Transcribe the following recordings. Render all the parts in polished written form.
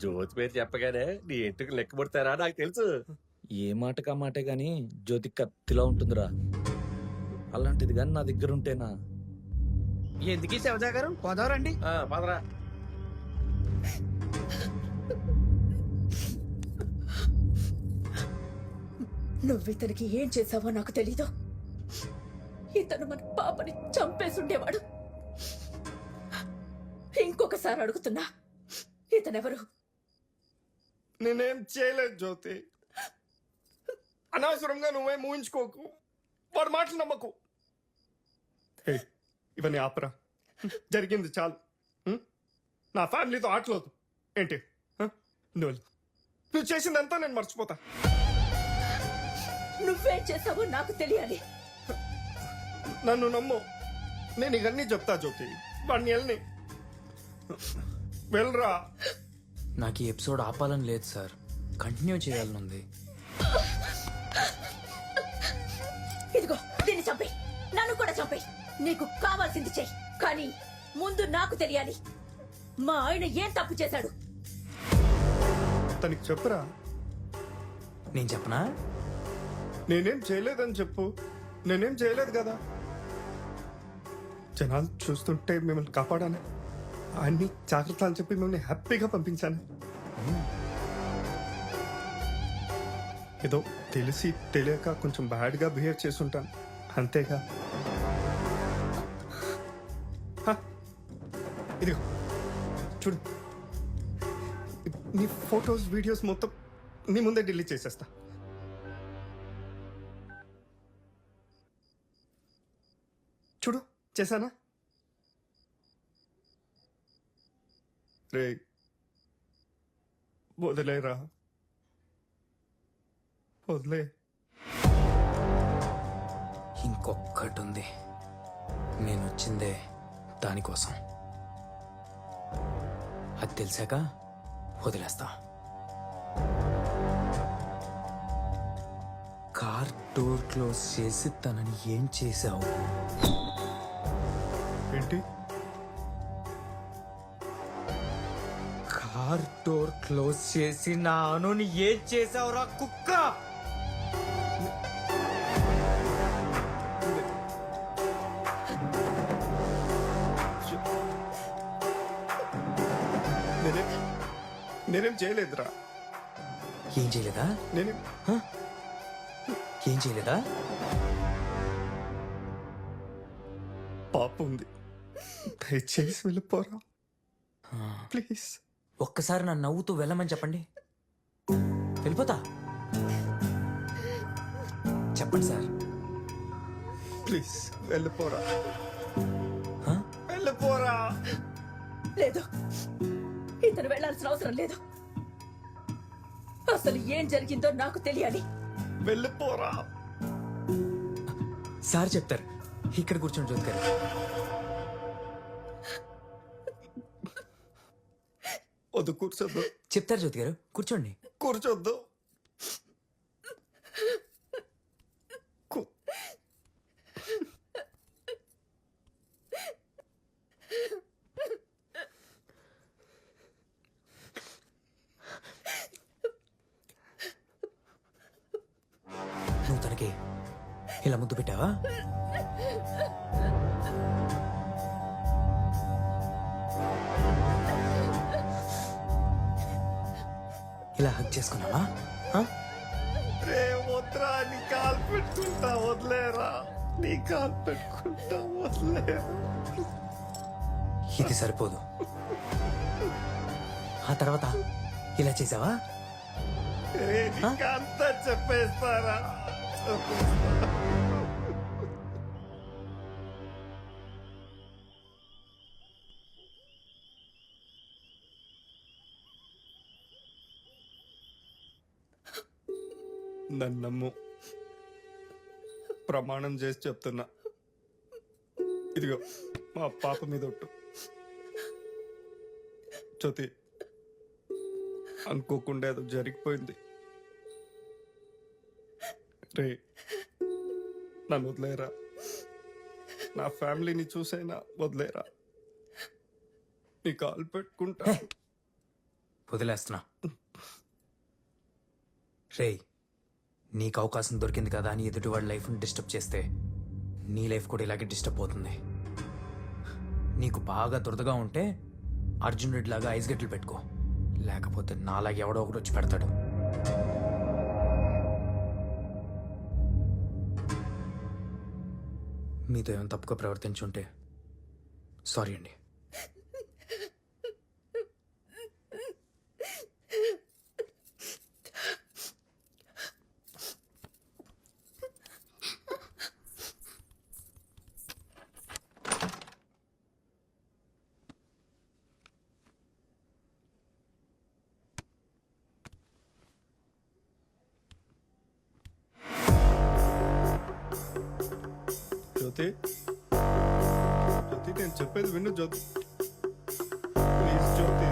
జ్యోతి పేరు చెప్పగానే నీ ఇంటికి లెక్క పుడతారా నాకు తెలుసు. ఏ మాటకా మాటే గాని జ్యోతి కత్తిలా ఉంటుందిరా. అలాంటిది గాని నా దగ్గర ఉంటేనా. ఎందుకీ శివజా గారు పోదారండి. పదరా. నువ్వితనికి ఏం చేశావో నాకు తెలీదు. ఇతను మన పాపని చంపేసుండేవాడు. ఇంకొకసారి అడుగుతున్నా, ఇతనెవరు? నేనేం చేయలేదు జ్యోతి. అనవసరంగా నువ్వేం ఊహించుకోకు. వాడు మాటలు నమ్మకు. ఇవన్నీ ఆపరా. జరిగింది చాలు. నా ఫ్యామిలీతో ఆటలేదు ఏంటి. నువ్వు చేసిందంతా నేను మర్చిపోతా. నువ్వేం చేశావో నాకు తెలియాలి. నన్ను నమ్ము. నేను ఇవన్నీ చెప్తా జ్యోతి. వాడిని వెళ్ళని వెళ్ళరా. నాకు ఈ ఎపిసోడ్ ఆపాలని లేదు సార్, కంటిన్యూ చేయాలని ఉంది. ఇదిగో దీన్ని చంపేయ్, నన్ను కూడా చంపేయ్. నీకు కావాల్సింది చెయ్యి, కానీ ముందు నాకు తెలియాలి మా ఆయన ఏం తప్పు చేశాడు. తనకి చెప్పురా. నేను చెప్పనా? నేనేం చేయలేదని చెప్పు. నేనేం చేయలేదు కదా. జనాలు చూస్తుంటే మిమ్మల్ని కాపాడాను. అన్ని జాగ్రత్తలు చెప్పి మిమ్మల్ని హ్యాపీగా పంపించాను. ఏదో తెలిసి తెలియక కొంచెం బ్యాడ్గా బిహేవ్ చేసుంటాను అంతేగా. ఇదిగో చూడు, నీ ఫొటోస్ వీడియోస్ మొత్తం నీ ముందే డిలీట్ చేసేస్తా. చూడు చేశానా. రే వదిలేరా, వదిలే. ఇంకొక్కటి ఉంది, నేను వచ్చిందే దానికోసం. అది తెలిసాక వదిలేస్తా. కార్ డోర్ క్లోజ్ చేసి తనని ఏం చేశావు? ఏంటి? కార్ డోర్ క్లోజ్ చేసి నా అనుని ఏం చేసావురా కుక్క? నేనేం చేయలేదురా. ఏం చేయలేదా? నేనేం ఏం చేయలేదా? పాప ఉంది, దయచేసి వెళ్ళిపోరా ప్లీజ్. ఒక్కసారి నా నవ్వుతూ వెళ్ళమని చెప్పండి, వెళ్ళిపోతా. చెప్పండి సార్. ప్లీజ్ వెళ్ళిపోరా. హ? వెళ్ళిపోరా. లేదు, ఇతను వెళ్లాల్సిన అవసరం లేదు. అసలు ఏం జరిగిందో నాకు తెలియాలి. వెళ్ళిపోరా. సార్ చెప్తారు. ఇక్కడ కూర్చోండి జ్యోతి గారు. వద్దు, కూర్చోద్దు. చెప్తారు జ్యోతి గారు, కూర్చోండి. కూర్చోద్దు. నువ్వు తనకి ఇలా ముద్దు పెట్టావా? ఇలా హక్ చేసుకున్నావా? రే వద్దురా, నీ కాలు పెట్టుకుంటా, వదిలేరా. నీ కాలు పెట్టుకుంటా, వదిలేరా. ఇది సరిపోదు, ఆ తర్వాత ఇలా చేసావా? రే నీకంతా చెప్పేస్తారా. నన్ను నమ్ము, ప్రమాణం చేసి చెప్తున్నా. ఇదిగో మా పాప మీద ఒట్టు. జ్యోతి, అనుకోకుండా ఏదో జరిగిపోయింది. రే నన్ను వదిలేరా. నా ఫ్యామిలీని చూసైనా వదిలేరా. నీ కాలు పెట్టుకుంటా. వదిలేస్తున్నా. రేయ్, నీకు అవకాశం దొరికింది కదా అని ఎదుటి వాడి లైఫ్ని డిస్టర్బ్ చేస్తే నీ లైఫ్ కూడా ఇలాగే డిస్టర్బ్ అవుతుంది. నీకు బాగా దురదగా ఉంటే అర్జున్ రెడ్డి లాగా ఐస్ గడ్డలు పెట్టుకో, లేకపోతే నాలాగా ఎవడో ఒకటి వచ్చి పెడతాడు. మీతో ఏమైనా తప్పుగా ప్రవర్తించుంటే సారీ అండి. జ్యోతి జ్యోతి నేను చెప్పేది విను జ్యోతి, ప్లీజ్ జ్యోతి.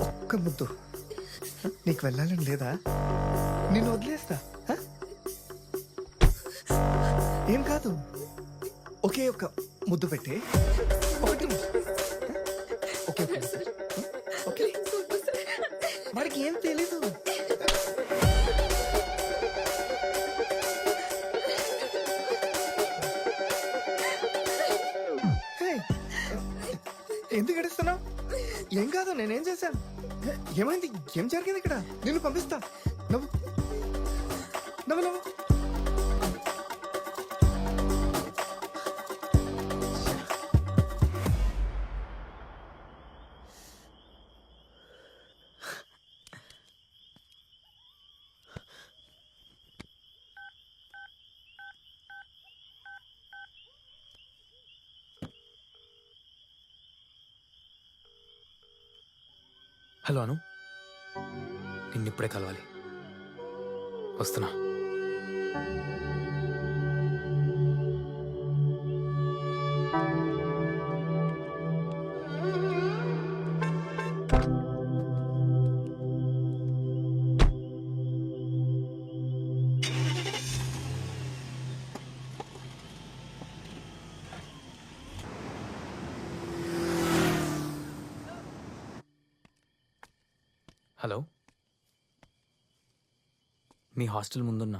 ఒక్క ముద్దు, నీకు వెళ్ళాలని లేదా? నిన్ను వదిలేస్తా, హ? ఏం కాదు, ఒకే ఒక్క ముద్దు పెట్టే. ఒకటి ఓకే ఓకే, వాడికి ఏం తెలీదు. హే, ఎందుకు ఏడుస్తున్నావు? ఏం కాదు, నేనేం చేశాను? ఏమైంది? ఏం జరిగింది ఇక్కడ? నిన్ను పంపిస్తా. నవ్వు నవ్వు నవ్వు. హలో అను, నిన్నిప్పుడే కలవాలి, వస్తున్నా. హలో, మీ హాస్టల్ ముందున్నా.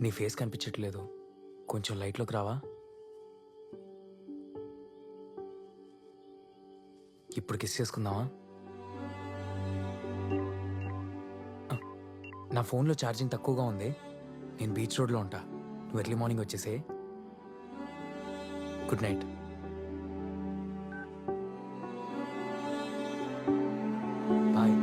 నీ ఫేస్ కనిపించట్లేదు, కొంచెం లైట్లోకి రావా? ఇప్పుడు కిస్ చేసుకుందామా? నా ఫోన్లో ఛార్జింగ్ తక్కువగా ఉంది, నేను బీచ్ రోడ్లో ఉంటా. నువ్వు ఎర్లీ మార్నింగ్ వచ్చేసే. Good night. బాయ్.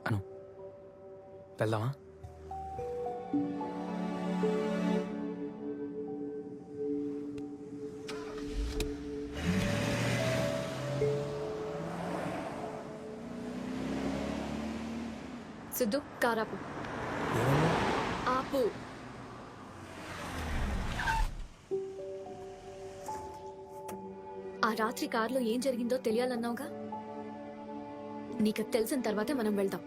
అను వెళ్దామా? సిద్ధు కారాపు ఆపు. ఆ రాత్రి కారులో ఏం జరిగిందో తెలియాలన్నావుగా, నీకు తెలిసిన తర్వాతే మనం వెళ్దాం.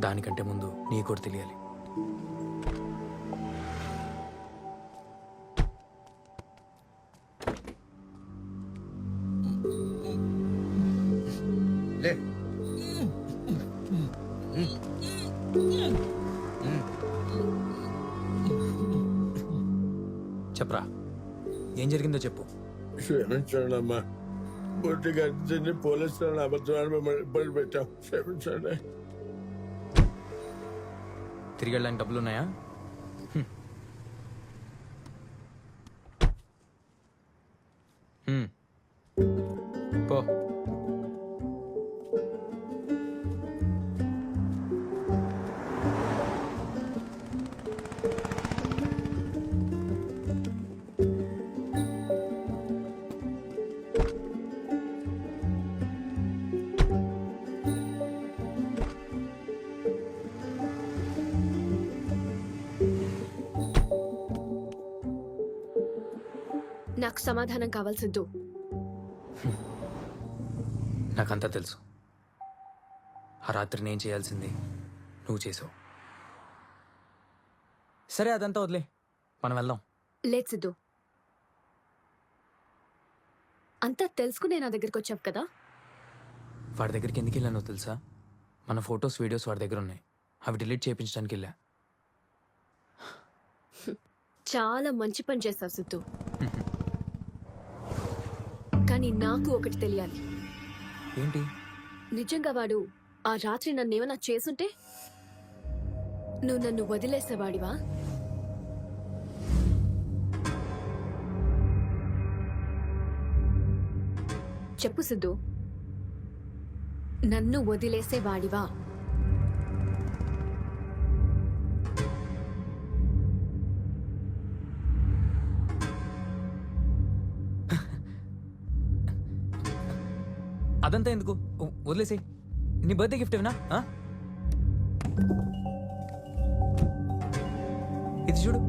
దానికంటే ముందు నీ కూడా తెలియాలి. లే చెప్పరా, ఏం జరిగిందో చెప్పు. క్షమించండి అమ్మా. బుద్ధి గడిచింది పోలీసులను అబద్ధాలు మిమ్మల్ని ఇబ్బంది పెట్టాం. క్షమించండి. తిరిగి వెళ్ళడానికి డబ్బులు ఉన్నాయా? పో. నాకు సమాధానం కావాలి సిద్ధు. నాకంతా తెలుసు. ఆ రాత్రి నేను చేయాల్సింది నువ్వు చేసావు. సరే అదంతా వదిలే, మనం వెళ్దాం. లేదు సిద్ధు, అంతా తెలుసుకునే నా దగ్గరికి వచ్చావు కదా. వాడి దగ్గరికి ఎందుకు వెళ్ళానో తెలుసా? మన ఫొటోస్ వీడియోస్ వాడి దగ్గర ఉన్నాయి. అవి డిలీట్ చేయించడానికి వెళ్ళా. చాలా మంచి పని చేస్తావు సిద్ధు. కానీ నాకు ఒకటి తెలియాలి. ఏంటి? నిజంగా వాడు ఆ రాత్రి నన్నేమన్నా చేసుంటే నువ్వు నన్ను వదిలేసేవాడివా? చెప్పు సిద్ధు, నన్ను వదిలేసేవాడివా? అదంతా ఎందుకు, వదిలేసి. నీ బర్త్డే గిఫ్ట్ ఏమన్నా? ఇది చూడు.